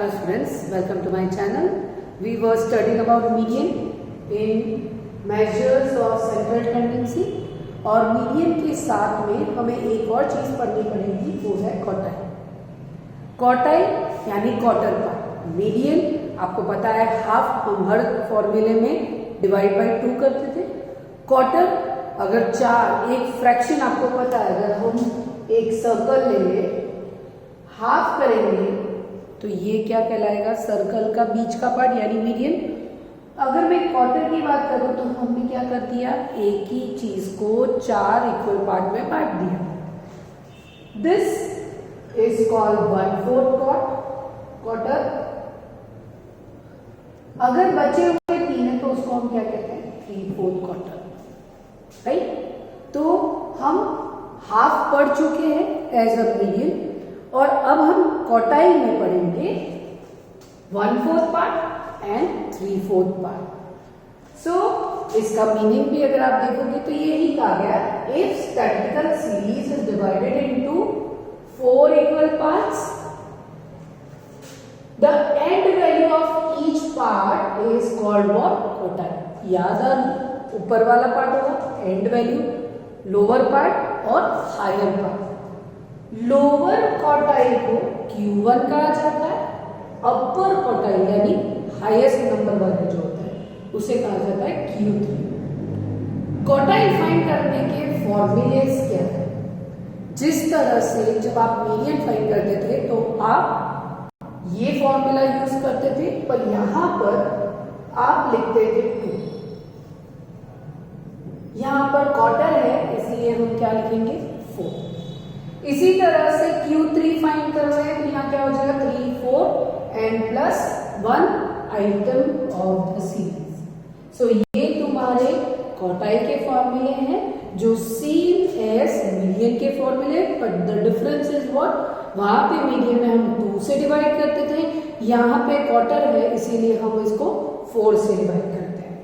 Friends, welcome to my channel. We were studying about median in measures of central tendency और median के साथ में हमें एक और चीज पढ़नी पड़ेगी, वो है क्वार्टाइल. क्वार्टाइल यानी क्वार्टर पार्ट. मीडियन आपको पता है हाफ, हम हर फॉर्मूले में डिवाइड बाय 2 करते थे. क्वार्टर अगर 4, एक फ्रैक्शन आपको पता है, अगर हम एक सर्कल लेंगे हाफ करेंगे तो ये क्या कहलाएगा, सर्कल का बीच का पार्ट यानी मीडियन. अगर मैं क्वार्टर की बात करूं तो हमने क्या कर दिया, एक ही चीज को 4 इक्वल पार्ट में बांट दिया. This is called 1/4 quarter. अगर बचे हुए 3 है तो उसको हम क्या कहते हैं, 3/4 क्वार्टर. राइट. तो हम हाफ पढ़ चुके हैं एज अ मीडियन और अब हम क्वार्टाइल में पढ़ेंगे 1/4 पार्ट एंड 3/4 पार्ट. सो इसका मीनिंग भी अगर आप देखोगे तो यही कहा गया, if statistical series is divided into 4 equal parts, the end value of each part is called what, quartile. याद आ, ऊपर वाला पार्ट होगा एंड वैल्यू, लोअर पार्ट और हायर पार्ट. लोअर क्वार्टाइल को Q1 कहा जाता है, अपर क्वार्टाइल यानी हाईएस्ट नंबर वाला जो होता है उसे कहा जाता है Q3. क्वार्टाइल फाइंड करने के फॉर्मूलेस क्या है, जिस तरह से जब आप मीडियन फाइंड करते थे तो आप ये फॉर्मूला यूज करते थे, पर यहां पर आप लिखते थे 2. यहां पर क्वार्टर है इसलिए हम क्या लिखेंगे, 4. इसी तरह से Q3 फाइंड कर रहे हैं तो यहाँ क्या हो जाएगा, 3, 4 and plus 1 item of the series. So ये तुम्हारे क्वार्टाइल के फॉर्मूले हैं जो सेम एज मीडियन के फॉर्मूले, but the difference is what, वहां पे मीडियन में हम 2 से डिवाइड करते थे, यहाँ पे क्वार्टर है इसीलिए हम इसको 4 से डिवाइड करते हैं.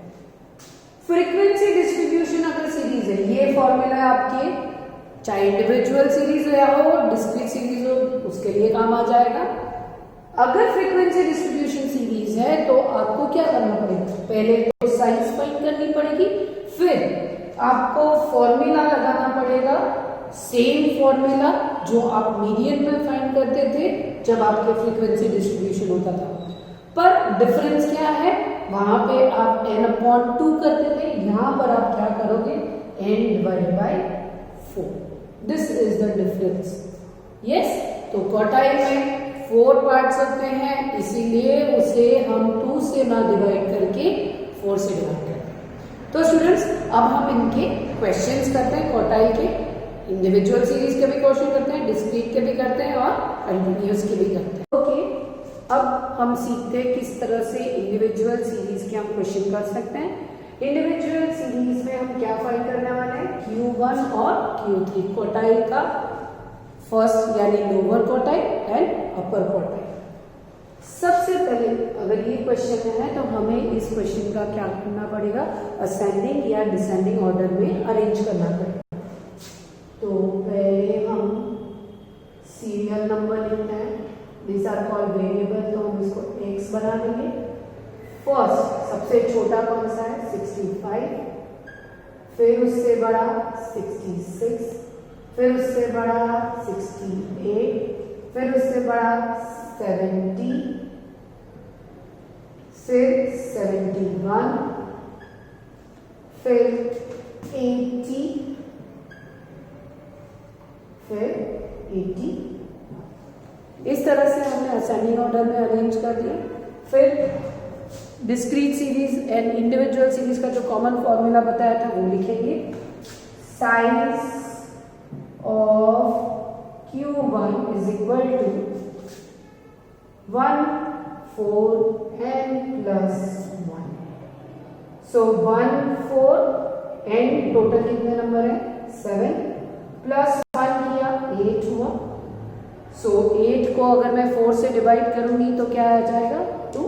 फ्रीक्वेंसी डिस्ट्रीब्यूशन अगर सीरीज है, ये फॉर्मूला आपके चाहे इंडिविजुअल सीरीज हो डिस्क्रीट सीरीज हो उसके लिए काम आ जाएगा. अगर फ्रीक्वेंसी डिस्ट्रीब्यूशन सीरीज है तो आपको क्या करना पड़ेगा, पहले तो साइज फाइंड करनी पड़ेगी, फिर आपको फॉर्मूला लगाना पड़ेगा, सेम फॉर्मूला जो आप मीडियन में फाइंड करते थे जब आपके फ्रीक्वेंसी डिस्ट्रीब्यूशन होता था. पर डिफरेंस क्या है, वहां पे आप n/2 करते थे, यहां पर आप क्या करोगे, n divide by 4. This is the difference. Yes. तो क्वार्टाइल में 4 पार्ट्स होते हैं इसीलिए उसे हम 2 से ना डिवाइड करके 4 से डिवाइड करते हैं. तो स्टूडेंट्स अब हम इनके क्वेश्चंस करते हैं. क्वार्टाइल के इंडिविजुअल सीरीज के भी क्वेश्चन करते हैं, डिस्क्रीट के भी करते हैं और कंटिन्यूअस के भी करते हैं. ओके. अब हम सीखते हैं किस तरह से इंडिविजुअल सीरीज के हम क्वेश्चन कर सकते हैं. इंडिविजुअल सीरीज में हम क्या फाइंड करने वाले हैं, Q1 और Q3, क्वार्टाइल का फर्स्ट यानी lower quartile and upper quartile. सबसे पहले अगर ये क्वेश्चन है तो हमें इस क्वेश्चन का क्या करना पड़ेगा, असेंडिंग या डिसेंडिंग ऑर्डर में अरेंज करना पड़ेगा. तो पहले हम सीरियल नंबर लिखते हैं, दिस आर कॉल्ड वेरिएबल, तो हम इसको x बना देंगे. फर्स्ट सबसे छोटा कौन सा है, 65, फिर उससे बड़ा 66, फिर उससे बड़ा 68, फिर उससे बड़ा 70, फिर 71, फिर 80, फिर 80. इस तरह से हमने असेंडिंग ऑर्डर में अरेंज कर दिया. फिर discrete series and individual series का जो कॉमन फॉर्मूला बताया था वो लिखेंगे. Size of Q1 is equal to 1/4 n plus 1. So 1/4 n total कितने नंबर है, 7 प्लस 1 किया 8 हुआ. सो 8 को अगर मैं 4 से डिवाइड करूंगी तो क्या आ जाएगा, 2.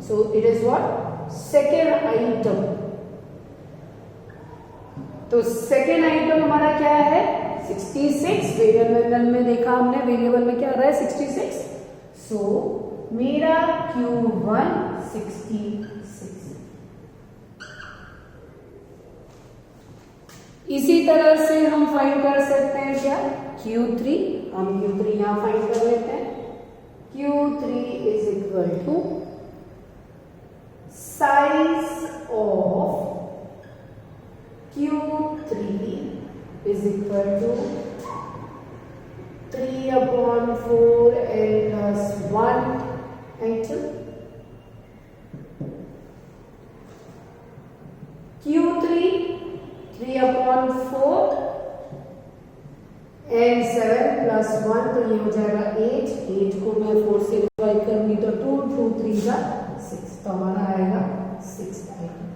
So it is what, second item. तो सेकेंड आइटम हमारा क्या है, 66. वेरिएबल में देखा हमने, वेरिएबल में क्या आ रहा है 66. सो मेरा Q1 66। इसी तरह से हम फाइंड कर सकते हैं क्या Q3, हम Q3 यहां फाइंड कर लेते हैं। Q3 is equal to size of Q3 is equal to 3/4 n plus 1 item. Q3 3/4 n 7 plus 1 तो ये हो जाएगा 8। 8 को मैं 4 से डिवाइड करूंगी तो 2 2 3 का 6, तो हमारा आएगा 6 आइटम।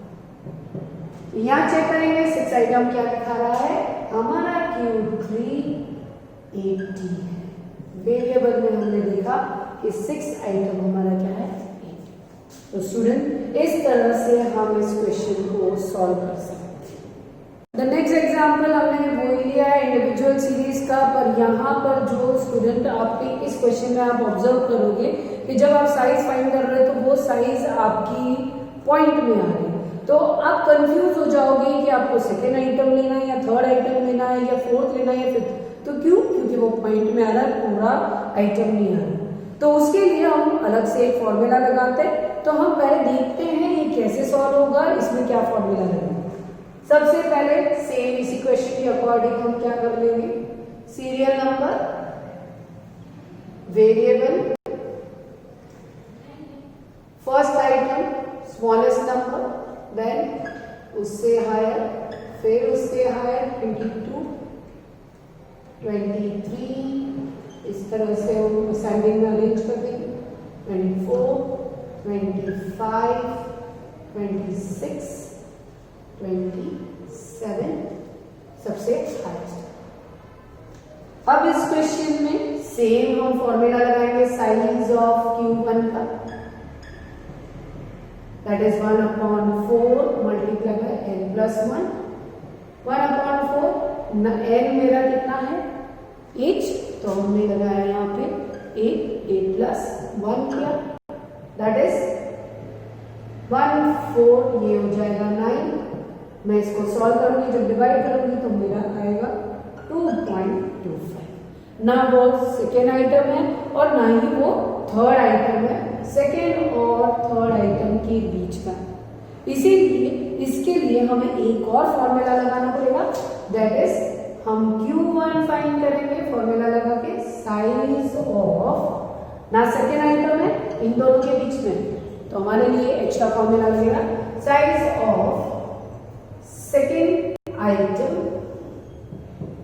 यहाँ चेक करेंगे 6 आइटम क्या दिखा रहा है, हमारा Q3 80 है। वेरिएबल में हमने देखा कि 6 आइटम हमारा क्या है 80। तो स्टूडेंट इस तरह से हम इस क्वेश्चन को सॉल्व कर सकते हैं। द नेक्स्ट एग्जाम्पल हमने वो लिया है इंडिविजुअल सीरीज का, पर यहाँ पर जो स्टूडेंट आपके इस क्वेश्चन में आप ऑब्जर्व करोगे कि जब आप साइज फाइंड कर रहे हो तो वो साइज आपकी पॉइंट में आ रही है, तो आप कंफ्यूज हो जाओगे कि आपको सेकेंड आइटम लेना है या थर्ड आइटम लेना है या फोर्थ लेना है या फिफ्थ। तो क्यों? क्योंकि वो पॉइंट में आ रहा है, पूरा आइटम नहीं आ रहा। तो उसके लिए हम अलग से एक फॉर्मूला लगाते हैं। तो हम पहले देखते हैं ये कैसे सॉल्व होगा, इसमें क्या फॉर्मूला लगेगा। सबसे पहले सेम इसी क्वेश्चन के अकॉर्डिंग हम क्या कर लेंगे, serial number, variable, first item smallest number, then उससे हायर, फिर उससे हायर 22 23, इस तरह से हम असेंडिंग में अरेंज कर देंगे, 24 25 26 27 सबसे हाईएस्ट। अब इस क्वेश्चन में सेम हम फॉर्मूला लगाएंगे साइज ऑफ Q1 का, that is 1/4 multiply by n plus 1। 1/4 n मेरा कितना है 8, तो हमने लगाया यहाँ पे 8 प्लस 1 किया, दैट इज 1/4, ये हो जाएगा 9। मैं इसको सॉल्व करूंगी, जब डिवाइड करूंगी तो मेरा आएगा 2.25। ना वो सेकेंड आइटम है और ना ही वो थर्ड आइटम है, सेकेंड और थर्ड आइटम के बीच का। इसीलिए इसके लिए हमें एक और फॉर्मूला लगाना पड़ेगा, दैट इज हम Q1 फाइंड करेंगे फॉर्मूला लगा के, साइज ऑफ, ना सेकेंड आइटम है इन दोनों के बीच में, तो हमारे लिए एक्स्ट्रा फॉर्मूला लगेगा, size of second item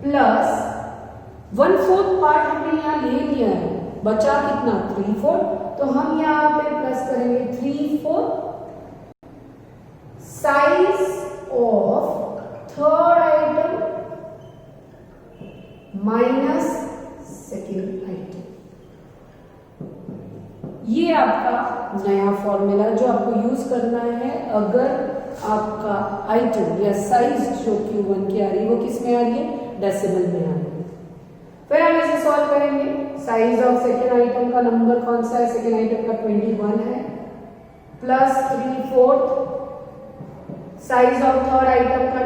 plus 1/4 part हमने यहाँ ले लिया है, बचा कितना 3/4, तो हम यहाँ पे प्लस करेंगे 3/4 size of third item minus second item. ये आपका नया फॉर्मूला जो आपको यूज करना है अगर आपका आइटम या साइज जो Q1 की आ रही है वो किस में आ रही है, डेसिमल में आ रही है। फिर हम इसे सॉल्व करेंगे। साइज ऑफ सेकेंड आइटम का नंबर कौन सा है, सेकेंड आइटम का 21 है, plus 3/4 size of third item का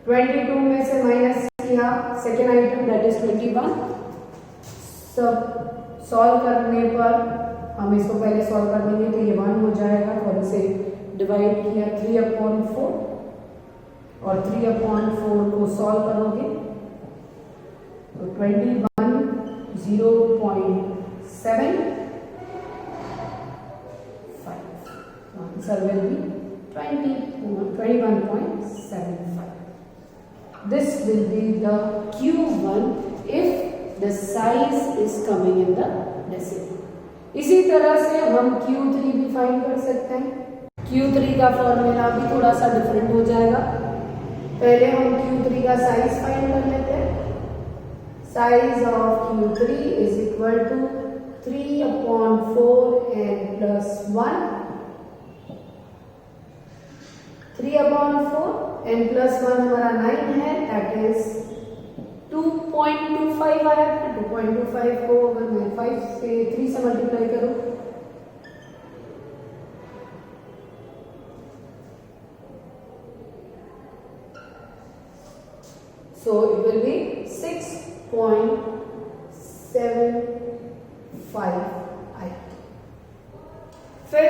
22 में से माइनस किया सेकेंड आइटम दैट इज 21। सब सॉल्व करने पर हम इसको पहले सॉल्व कर देंगे तो ये 1 हो जाएगा, और इसे डिवाइड किया 3/4 और 3/4 को सॉल्व करोगे तो 21 0.75 answer will be 21.75. This will be the Q1 if the size is coming in the decimal. इसी तरह से हम Q3 भी फाइंड कर सकते हैं। Q3 का फॉर्मूला भी थोड़ा सा डिफरेंट हो जाएगा। पहले हम Q3 का साइज फाइंड कर लेते हैं। Size of Q3 is equal to 3/4 n plus 1। 3/4 n plus 1 हमारा 9 है, दैट इज 2.25 आया था। 2.25 को अगर मैं 5 से So it will be 6.75i। फिर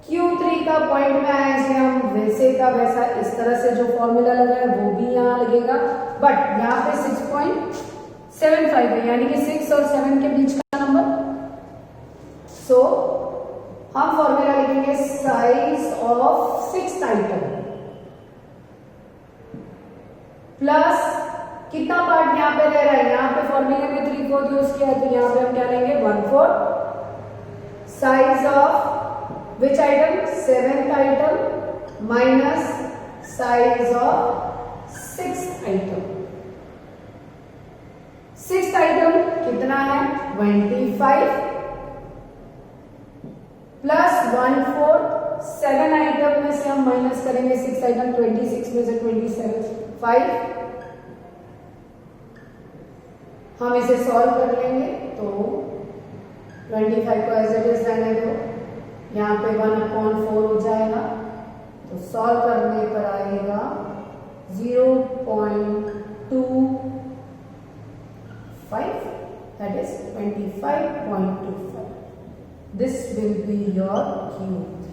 Q3 का पॉइंट में आया, इसलिए हम वैसे का वैसा इस तरह से जो फॉर्मूला लगा है वो भी यहाँ लगेगा, बट यहाँ पे 6.75 है, यानी कि 6 और 7 के बीच का नंबर। सो हम फॉर्मूला लिखेंगे size of 6th item plus कितना पार्ट यहाँ पे रह रहा है, यहाँ पे फॉर्मूले में 3/4 यूज किया है, तो यहाँ पे हम क्या लेंगे 1/4 size of which item 7th item minus size of 6th item. 6th item कितना है 25 प्लस 1/4 7 आइटम में से हम माइनस करेंगे 6 आइटम, 26 में से 27 5। हम इसे सॉल्व कर लेंगे तो 25 को एज इट इज रहने दो, यहाँ पे 1/4 हो जाएगा, तो सॉल्व करने पर आएगा 0.25, that is 25.25। This will be your Q3।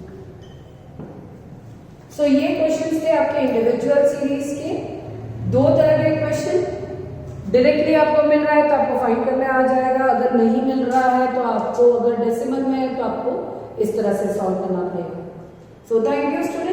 सो ये क्वेश्चंस थे आपके इंडिविजुअल सीरीज के। 2 तरह के क्वेश्चन, डायरेक्टली आपको मिल रहा है तो आपको फाइंड करने आ जाएगा, अगर नहीं मिल रहा है तो आपको, अगर डेसिमल में है तो आपको इस तरह से सॉल्व करना पड़ेगा। So thank you student.